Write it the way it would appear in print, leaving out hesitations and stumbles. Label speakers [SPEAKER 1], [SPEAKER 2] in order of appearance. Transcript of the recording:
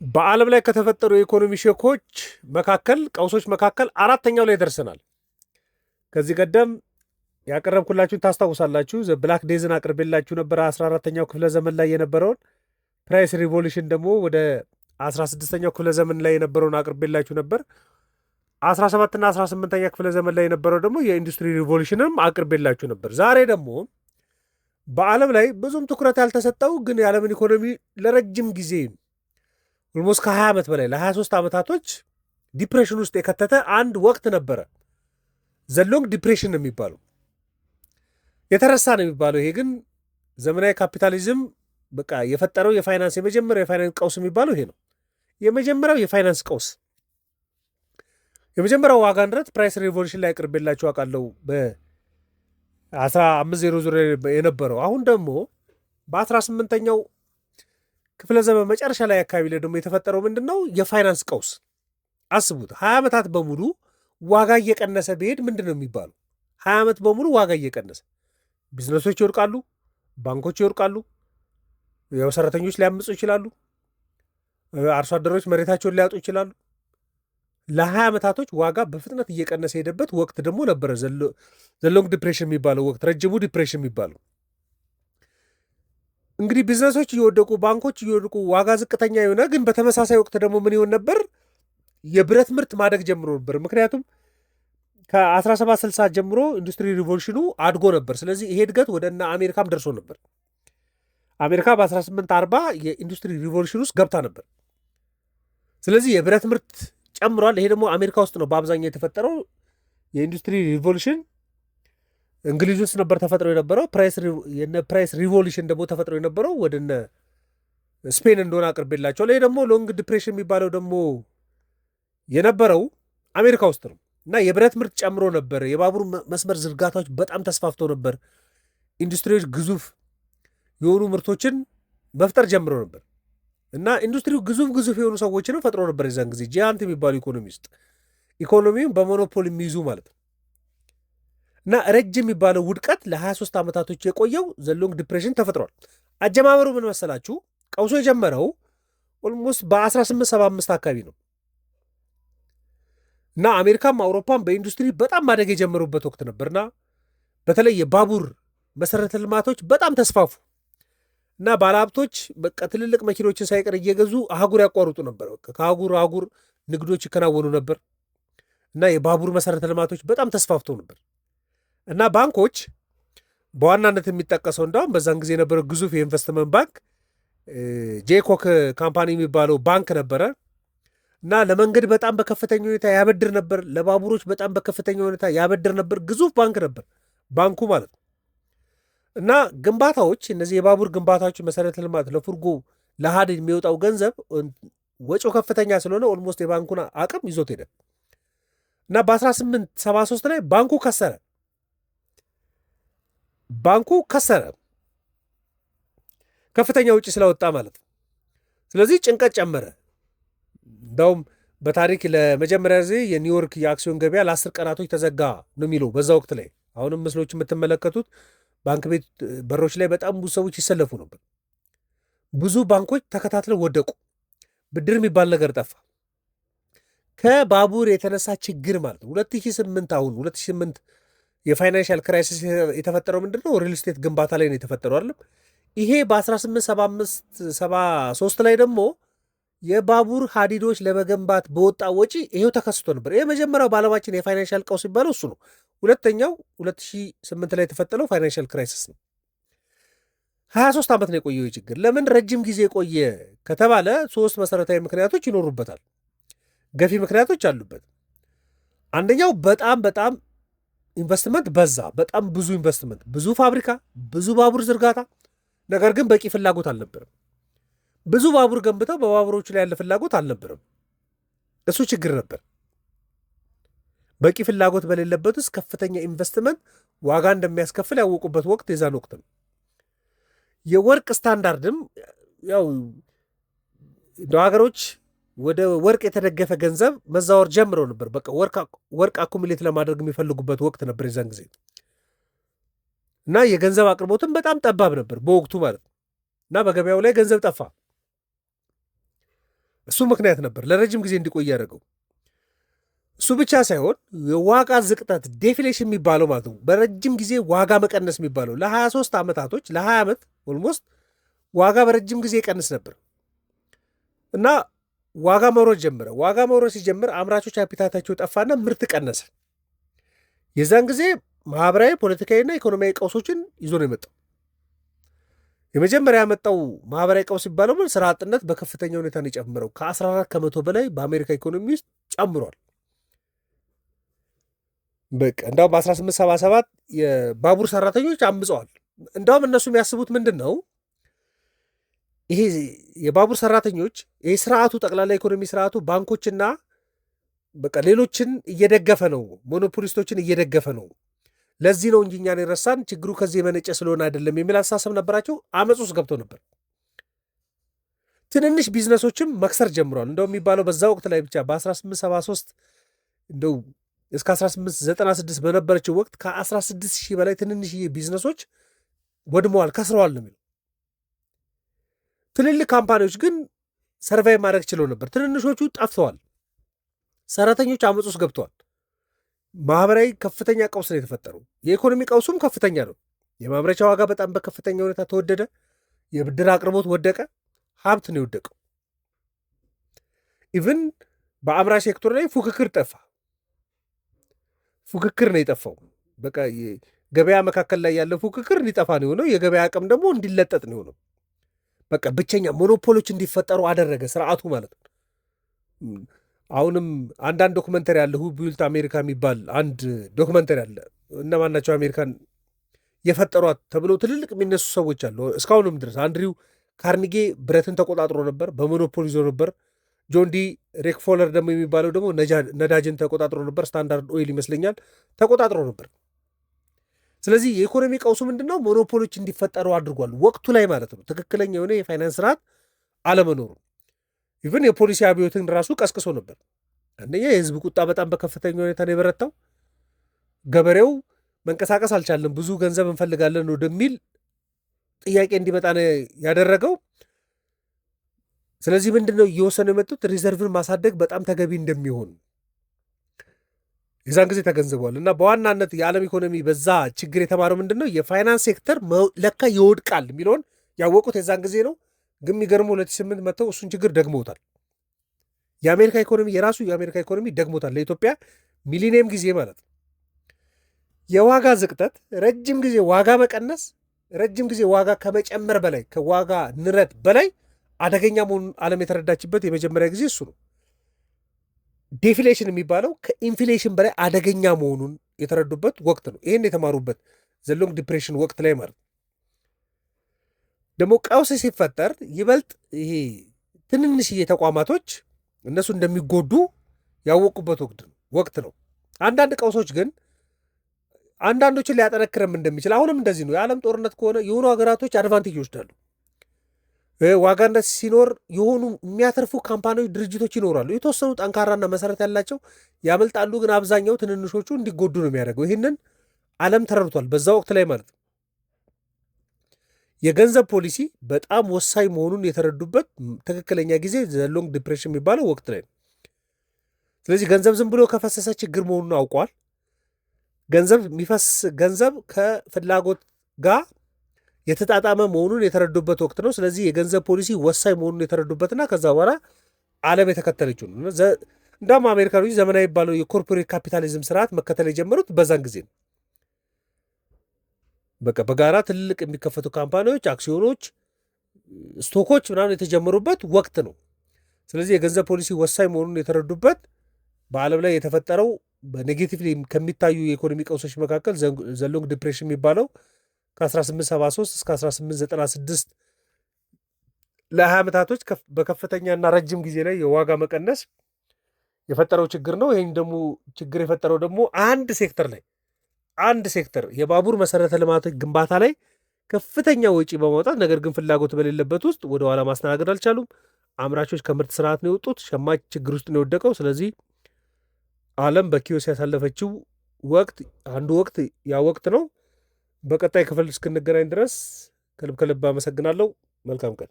[SPEAKER 1] በዓለም ላይ ከተፈጠሩ የኢኮኖሚ ሾኮች መካከል ቀውሶች መካከል አራተኛው ላይ ደርሰናል። ከዚህ ቀደም ያቀረብኩላችሁን ታስታውሳላችሁ። ብላክ ዴዝን አቅርቤላችሁ ነበረ 14ተኛው ክፍለ ዘመን ላይ የነበረውን። ፕራይስ ሪቮሉሽን ደግሞ ወደ 16ኛው ክፍለ ዘመን ላይ የነበረውን አቅርቤላችሁ ነበር። 17ና 18ኛ ክፍለ ዘመን ላይ የነበረው ደግሞ የኢንዱስትሪ ሪቮሉሽንም አቅርቤላችሁ ነበር። ዛሬ ደግሞ በዓለም ላይ ብዙም ትኩረት ያልተሰጠው ግን የዓለምን ኢኮኖሚ ለረጅም ጊዜ ኦልሞስት ከ20 ዓመት በላይ ለ23 ዓመታቶች ዲፕሬሽን ውስጥ የከተተ አንድ ወቅት ነበረ። ዘሎንግ ዲፕሬሽን ነው የሚባለው። የተረሳ ነው የሚባለው። ይሄ ግን ዘመናዊ ካፒታሊዝም በቃ የፈጠረው የመጀመሪያው የፋይናንስ ቀውስ የሚባለው ይሄ ነው። የመጀመሪያው የፋይናንስ ቀውስ፣ የመጀመሪያው ዋጋ ንረት ፕራይስ ሪቮሉሽን ላይ አቅርቤላችሁ አውቃለሁ በ1500 የነበረው። አሁን ደግሞ በ18ኛው ክፍለ ዘመን መጨረሻ ላይ አካባቢ ላይ ደግሞ የተፈጠረው ምንድን ነው? የፋይናንስ ቀውስ። አስቡት፣ 20 ዓመታት በሙሉ ዋጋ እየቀነሰ ቢሄድ ምንድን ነው የሚባለው? 20 ዓመት በሙሉ ዋጋ እየቀነሰ ቢዝነሶች ይወድቃሉ፣ ባንኮች ይወድቃሉ፣ ያው ሰራተኞች ሊያምፁ ይችላሉ፣ አርሶ አደሮች መሬታቸውን ሊያጡ ይችላሉ። ለ20 ዓመታቶች ዋጋ በፍጥነት እየቀነሰ ሄደበት ወቅት ደግሞ ነበረ ዘሎንግ ዲፕሬሽን የሚባለው ወቅት፣ ረጅሙ ዲፕሬሽን የሚባለው። እንግዲህ ቢዝነሶች እየወደቁ ባንኮች እየወደቁ ዋጋ ዝቅተኛ የሆነ ግን በተመሳሳይ ወቅት ደግሞ ምን ይሆን ነበር? የብረት ምርት ማደግ ጀምሮ ነበር። ምክንያቱም ከ1760 ጀምሮ ኢንዱስትሪ ሪቮሉሽኑ አድጎ ነበር። ስለዚህ ይሄ እድገት ወደ እነ አሜሪካም ደርሶ ነበር። አሜሪካ በ1840 የኢንዱስትሪ ሪቮሉሽን ውስጥ ገብታ ነበር። ስለዚህ የብረት ምርት ጨምሯል። ይሄ ደግሞ አሜሪካ ውስጥ ነው በአብዛኛው የተፈጠረው። የኢንዱስትሪ ሪቮሉሽን እንግሊዝ ውስጥ ነበር ተፈጥሮ የነበረው። ፕራይስ ሪቮሉሽን ደግሞ ተፈጥሮ የነበረው ወደነ ስፔን እንደሆነ አቅርቤላቸዋል። ይሄ ደግሞ ሎንግ ዲፕሬሽን የሚባለው ደግሞ የነበረው አሜሪካ ውስጥ ነው እና የብረት ምርት ጨምሮ ነበር። የባቡር መስመር ዝርጋታዎች በጣም ተስፋፍተው ነበር። ኢንዱስትሪዎች ግዙፍ የሆኑ ምርቶችን መፍጠር ጀምሮ ነበር እና ኢንዱስትሪው ግዙፍ የሆኑ ሰዎችንም ፈጥሮ ነበር። የዛን ጊዜ ጂያንት የሚባሉ ኢኮኖሚ ውስጥ ኢኮኖሚውን በሞኖፖል የሚይዙ ማለት ነው። እና ረጅም የሚባለው ውድቀት ለ23 ዓመታቶች የቆየው ዘሎንግ ዲፕሬሽን ተፈጥሯል። አጀማመሩ ምን መሰላችሁ? ቀውሶ የጀመረው ኦልሞስት በ1875 አካባቢ ነው እና አሜሪካም አውሮፓም በኢንዱስትሪ በጣም ማደግ የጀመሩበት ወቅት ነበርና በተለይ የባቡር መሰረተ ልማቶች በጣም ተስፋፉ እና ባለሀብቶች በቃ ትልልቅ መኪኖችን ሳይቀር እየገዙ አህጉር ያቋርጡ ነበር። ከአህጉር አህጉር ንግዶች ይከናወኑ ነበር እና የባቡር መሰረተ ልማቶች በጣም ተስፋፍተው ነበር እና ባንኮች በዋናነት የሚጠቀሰው እንዳውም በዛን ጊዜ የነበረው ግዙፍ የኢንቨስትመንት ባንክ ጄኮክ ካምፓኒ የሚባለው ባንክ ነበረ እና ለመንገድ በጣም በከፍተኛ ሁኔታ ያበድር ነበር። ለባቡሮች በጣም በከፍተኛ ሁኔታ ያበድር ነበር። ግዙፍ ባንክ ነበር ባንኩ ማለት ነው። እና ግንባታዎች፣ እነዚህ የባቡር ግንባታዎች መሰረተ ልማት ለፉርጎ ለሀዲድ የሚወጣው ገንዘብ ወጪው ከፍተኛ ስለሆነ ኦልሞስት የባንኩን አቅም ይዞት ሄደ እና በ1873 ላይ ባንኩ ከሰረ ከፍተኛ ውጪ ስለወጣ ማለት ነው። ስለዚህ ጭንቀት ጨመረ። እንዳውም በታሪክ ለመጀመሪያ ጊዜ የኒውዮርክ የአክሲዮን ገበያ ለ10 ቀናቶች ተዘጋ ነው የሚለው በዛ ወቅት ላይ። አሁንም ምስሎች የምትመለከቱት ባንክ ቤት በሮች ላይ በጣም ብዙ ሰዎች ይሰለፉ ነበር። ብዙ ባንኮች ተከታትለው ወደቁ። ብድር የሚባል ነገር ጠፋ። ከባቡር የተነሳ ችግር ማለት ነው። 2008 የፋይናንሻል ክራይሲስ የተፈጠረው ምንድን ነው? ሪል ስቴት ግንባታ ላይ ነው የተፈጠረው አይደለም። ይሄ በ1873 ላይ ደግሞ የባቡር ሀዲዶች ለመገንባት በወጣ ወጪ ይሄው ተከስቶ ነበር። ይህ መጀመሪያው በዓለማችን የፋይናንሻል ቀውስ ሲባለው እሱ ነው። ሁለተኛው 2008 ላይ የተፈጠረው ፋይናንሻል ክራይሲስ ነው። 23 ዓመት ነው የቆየው ችግር። ለምን ረጅም ጊዜ የቆየ ከተባለ 3 መሰረታዊ ምክንያቶች ይኖሩበታል። ገፊ ምክንያቶች አሉበት። አንደኛው በጣም ኢንቨስትመንት በዛ። በጣም ብዙ ኢንቨስትመንት፣ ብዙ ፋብሪካ፣ ብዙ ባቡር ዝርጋታ፣ ነገር ግን በቂ ፍላጎት አልነበረም። ብዙ ባቡር ገንብተው በባቡሮቹ ላይ ያለ ፍላጎት አልነበረም። እሱ ችግር ነበር። በቂ ፍላጎት በሌለበት ውስጥ ከፍተኛ ኢንቨስትመንት ዋጋ እንደሚያስከፍል ያወቁበት ወቅት የዛን ወቅት ነው። የወርቅ ስታንዳርድም ያው ሀገሮች ወደ ወርቅ የተደገፈ ገንዘብ መዛወር ጀምረው ነበር። በቃ ወርቅ አኩሙሌት ለማድረግ የሚፈልጉበት ወቅት ነበር የዛን ጊዜ እና የገንዘብ አቅርቦትም በጣም ጠባብ ነበር በወቅቱ ማለት ነው። እና በገበያው ላይ ገንዘብ ጠፋ እሱ ምክንያት ነበር ለረጅም ጊዜ እንዲቆይ ያደረገው። እሱ ብቻ ሳይሆን የዋጋ ዝቅጠት ዴፍሌሽን የሚባለው ማለት ነው፣ በረጅም ጊዜ ዋጋ መቀነስ የሚባለው ለ23 ዓመታቶች ለ20 ዓመት ኦልሞስት ዋጋ በረጅም ጊዜ ይቀንስ ነበር እና ዋጋ መውረድ ጀመረ። ዋጋ መውረድ ሲጀምር አምራቾች አፒታታቸው ጠፋና ምርት ቀነሰ። የዛን ጊዜ ማህበራዊ፣ ፖለቲካዊና ኢኮኖሚያዊ ቀውሶችን ይዞ ነው የመጣው። የመጀመሪያ ያመጣው ማህበራዊ ቀውስ ሲባለው ስራ አጥነት በከፍተኛ ሁኔታ ነው የጨምረው። ከ14 ከመቶ በላይ በአሜሪካ ኢኮኖሚ ውስጥ ጨምሯል። በቃ እንዳውም በ1877 የባቡር ሰራተኞች አምፀዋል። እንዳውም እነሱ የሚያስቡት ምንድን ነው፣ ይሄ የባቡር ሰራተኞች ይሄ ስርዓቱ ጠቅላላ ኢኮኖሚ ስርዓቱ ባንኮችና በቃ ሌሎችን እየደገፈ ነው፣ ሞኖፖሊስቶችን እየደገፈ ነው። ለዚህ ነው እንጂ እኛን የረሳን ችግሩ ከዚህ የመነጨ ስለሆነ አይደለም የሚል አስተሳሰብ ነበራቸው። አመፅ ውስጥ ገብተው ነበር። ትንንሽ ቢዝነሶችም መክሰር ጀምረዋል። እንደው የሚባለው በዛ ወቅት ላይ ብቻ በ1873 እንደው እስከ 1896 በነበረችው ወቅት ከ16 ሺህ በላይ ትንንሽ ቢዝነሶች ወድመዋል፣ ከስረዋል ነው የሚለው። ትልልቅ ካምፓኒዎች ግን ሰርቫይ ማድረግ ችለው ነበር። ትንንሾቹ ጠፍተዋል። ሰራተኞች አመፅ ውስጥ ገብተዋል። ማህበራዊ ከፍተኛ ቀውስ ነው የተፈጠረው። የኢኮኖሚ ቀውሱም ከፍተኛ ነው። የማምረቻ ዋጋ በጣም በከፍተኛ ሁኔታ ተወደደ። የብድር አቅርቦት ወደቀ። ሀብት ነው የወደቀው። ኢቭን በአምራች ሴክተር ላይ ፉክክር ጠፋ። ፉክክር ነው የጠፋው። በቃ ገበያ መካከል ላይ ያለው ፉክክር እንዲጠፋ ነው የሆነው። የገበያ አቅም ደግሞ እንዲለጠጥ ነው የሆነው። በቃ ብቸኛ ሞኖፖሎች እንዲፈጠሩ አደረገ ስርዓቱ ማለት ነው። አሁንም አንዳንድ ዶክመንተሪ አለ፣ ሁ ቢልት አሜሪካ የሚባል አንድ ዶክመንተሪ አለ። እነማን ናቸው አሜሪካን የፈጠሯት ተብሎ ትልልቅ የሚነሱ ሰዎች አሉ እስካሁንም ድረስ። አንድሪው ካርኒጌ ብረትን ተቆጣጥሮ ነበር፣ በሞኖፖል ይዞ ነበር። ጆን ዲ ሬክፎለር ደግሞ የሚባለው ደግሞ ነዳጅን ተቆጣጥሮ ነበር። ስታንዳርድ ኦይል ይመስለኛል ተቆጣጥሮ ነበር። ስለዚህ የኢኮኖሚ ቀውሱ ምንድነው? ሞኖፖሎች እንዲፈጠሩ አድርጓል ወቅቱ ላይ ማለት ነው። ትክክለኛ የሆነ የፋይናንስ ስርዓት አለመኖሩ ኢቭን የፖሊሲ አብዮትን ራሱ ቀስቅሶ ነበር። አንደኛ የህዝብ ቁጣ በጣም በከፍተኛ ሁኔታ ነው የበረታው። ገበሬው መንቀሳቀስ አልቻለም፣ ብዙ ገንዘብ እንፈልጋለን ወደሚል ጥያቄ እንዲመጣ ነው ያደረገው። ስለዚህ ምንድነው እየወሰኑ የመጡት ሪዘርቭን ማሳደግ በጣም ተገቢ እንደሚሆን የዛን ጊዜ ተገንዝበዋል። እና በዋናነት የዓለም ኢኮኖሚ በዛ ችግር የተማረው ምንድነው የፋይናንስ ሴክተር ለካ ይወድቃል የሚለውን ያወቁት የዛን ጊዜ ነው። ግን የሚገርመው 2008 መጥተው እሱን ችግር ደግመውታል። የአሜሪካ ኢኮኖሚ የራሱ የአሜሪካ ኢኮኖሚ ደግሞታል። ለኢትዮጵያ ሚሊኒየም ጊዜ ማለት ነው። የዋጋ ዝቅጠት፣ ረጅም ጊዜ ዋጋ መቀነስ፣ ረጅም ጊዜ ዋጋ ከመጨመር በላይ ከዋጋ ንረት በላይ አደገኛ መሆኑን ዓለም የተረዳችበት የመጀመሪያ ጊዜ እሱ ነው። ዴፍሌሽን የሚባለው ከኢንፍሌሽን በላይ አደገኛ መሆኑን የተረዱበት ወቅት ነው። ይህን የተማሩበት ዘሎንግ ዲፕሬሽን ወቅት ላይ ማለት ነው። ደግሞ ቀውስ ሲፈጠር ይበልጥ ይሄ ትንንሽዬ ተቋማቶች እነሱ እንደሚጎዱ ያወቁበት ወቅት ነው። አንዳንድ ቀውሶች ግን አንዳንዶችን ሊያጠነክረም እንደሚችል አሁንም እንደዚህ ነው። የዓለም ጦርነት ከሆነ የሆኑ ሀገራቶች አድቫንቴጅ ይወስዳሉ። ዋጋነት ሲኖር የሆኑ የሚያተርፉ ካምፓኒዎች፣ ድርጅቶች ይኖራሉ። የተወሰኑ ጠንካራና መሰረት ያላቸው ያመልጣሉ። ግን አብዛኛው ትንንሾቹ እንዲጎዱ ነው የሚያደርገው። ይህንን ዓለም ተረድቷል በዛ ወቅት ላይ ማለት ነው። የገንዘብ ፖሊሲ በጣም ወሳኝ መሆኑን የተረዱበት ትክክለኛ ጊዜ ዘሎንግ ዲፕሬሽን የሚባለው ወቅት ላይ ነው። ስለዚህ ገንዘብ ዝም ብሎ ከፈሰሰ ችግር መሆኑን አውቋል። ገንዘብ ከፍላጎት ጋር የተጣጣመ መሆኑን የተረዱበት ወቅት ነው። ስለዚህ የገንዘብ ፖሊሲ ወሳኝ መሆኑን የተረዱበትና ከዛ በኋላ ዓለም የተከተለችው ነው። እንዳውም አሜሪካኖች ዘመናዊ የሚባለው የኮርፖሬት ካፒታሊዝም ስርዓት መከተል የጀመሩት በዛን ጊዜ ነው። በቃ በጋራ ትልልቅ የሚከፈቱ ካምፓኒዎች፣ አክሲዮኖች፣ ስቶኮች ምናምን የተጀመሩበት ወቅት ነው። ስለዚህ የገንዘብ ፖሊሲ ወሳኝ መሆኑን የተረዱበት በዓለም ላይ የተፈጠረው በኔጌቲቭ ከሚታዩ የኢኮኖሚ ቀውሶች መካከል ዘሎንግ ዲፕሬሽን የሚባለው ከ1873 እስከ 1896 ለ20 ዓመታቶች በከፍተኛና ረጅም ጊዜ ላይ የዋጋ መቀነስ የፈጠረው ችግር ነው። ይህን ደግሞ ችግር የፈጠረው ደግሞ አንድ ሴክተር የባቡር መሰረተ ልማት ግንባታ ላይ ከፍተኛ ወጪ በማውጣት ነገር ግን ፍላጎት በሌለበት ውስጥ ወደ ኋላ ማስተናገድ አልቻሉም። አምራቾች ከምርት ስርዓት ነው የወጡት። ሸማች ችግር ውስጥ ነው የወደቀው። ስለዚህ ዓለም በኪዮስ ያሳለፈችው ወቅት አንዱ ወቅት ያ ወቅት ነው። በቀጣይ ክፍል እስክንገናኝ ድረስ ከልብ አመሰግናለሁ። መልካም ቀን።